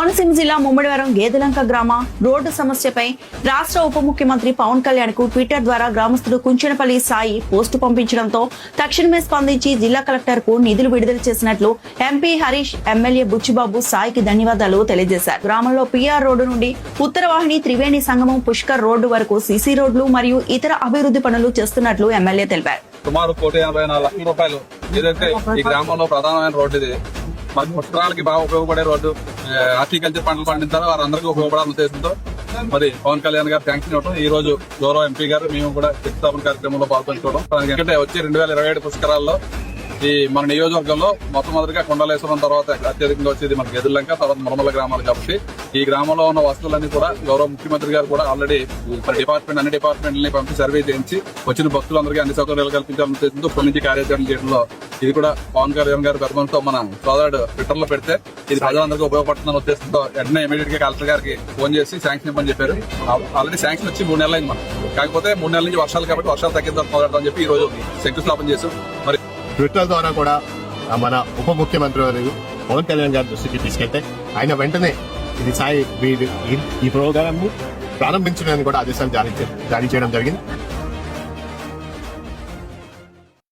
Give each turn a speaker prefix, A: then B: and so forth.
A: కోనసీమ జిల్లా ముమ్మడివరం గేదెలంక గ్రామ రోడ్డు సమస్యపై రాష్ట్ర ఉప ముఖ్యమంత్రి పవన్ కళ్యాణ్ కు ట్విట్టర్ ద్వారా గ్రామస్తుడు కుంచెనపల్లి సాయి పోస్టు పంపించడంతో తక్షణమే స్పందించి జిల్లా కలెక్టర్ కు నిధులు విడుదల చేసినట్లు ఎంపీ హరీష్, ఎమ్మెల్యే బుచ్చిబాబు సాయికి ధన్యవాదాలు తెలియజేశారు. గ్రామంలో పిఆర్ రోడ్డు నుండి ఉత్తరవాహిని త్రివేణి సంగమం పుష్కర్ రోడ్డు వరకు సీసీ రోడ్లు మరియు ఇతర అభివృద్ధి పనులు చేస్తున్నట్లు ఎమ్మెల్యే తెలిపారు.
B: సుమారు 1,84,00,000 రూపాయలు ఏదైతే ఈ గ్రామంలో ప్రధానమైన రోడ్డు ఇది. మరి పుష్కరాలకి బాగా ఉపయోగపడే రోడ్డు. హార్టికల్చర్ పంటలు పండించారో వారందరికీ ఉపయోగపడాలని ఉద్దేశంతో మరి పవన్ కళ్యాణ్ గారు శాంక్షన్ ఇవ్వడం, ఈ రోజు గౌరవ ఎంపీ గారు మేము కూడా శంకుస్థాపన కార్యక్రమంలో పాల్పంచుకోవడం. ఎందుకంటే వచ్చే 2027 పుష్కరాల్లో ఈ మన నియోజకవర్గంలో మొట్టమొదటిగా కొండలేశ్వరం తర్వాత అత్యధికంగా వచ్చేది మన గేదెలంక, తర్వాత మురమల గ్రామాలు. కాబట్టి ఈ గ్రామంలో ఉన్న వస్తువులన్నీ కూడా గౌరవ ముఖ్యమంత్రి గారు కూడా ఆల్రెడీ అన్ని డిపార్ట్మెంట్లని పంపి సర్వే చేయించి వచ్చిన భక్తులందరికీ అన్ని సౌకర్యాలు కల్పించాలని ఉద్దేశంతో ఇప్పటి నుంచి కార్యాచరణ చేయడంలో ఇది కూడా పవన్ కళ్యాణ్ గారి పెద్దమంతో మన సోదరుడు ట్విట్టర్ లో పెడితే ఇది ప్రజలందరికీ ఉపయోగపడుతుందన్న ఉద్దేశంతో వెంటనే ఇమీడియట్ గా కలెక్టర్ గారికి ఫోన్ చేసి శాంక్షన్ ఇవ్వని చెప్పారు. ఆల్రెడీ శాంక్షన్ వచ్చి 3 నెలలు అయింది మనం. కాకపోతే 3 నెలల నుంచి వర్షాలు కాబట్టి వర్షాలు తగ్గిద్దాం మొదలెడతామని చెప్పి ఈ రోజు శంకుస్థాపన చేశాం. మరి
C: ట్విట్టర్ ద్వారా కూడా మన ఉప ముఖ్యమంత్రి వారు పవన్ కళ్యాణ్ గారి దృష్టికి తీసుకెళ్తే ఆయన వెంటనే ఇది సాయి ఈ ప్రోగ్రామ్ ను ప్రారంభించడానికి కూడా ఆదేశాలు జారీ చేయడం జరిగింది.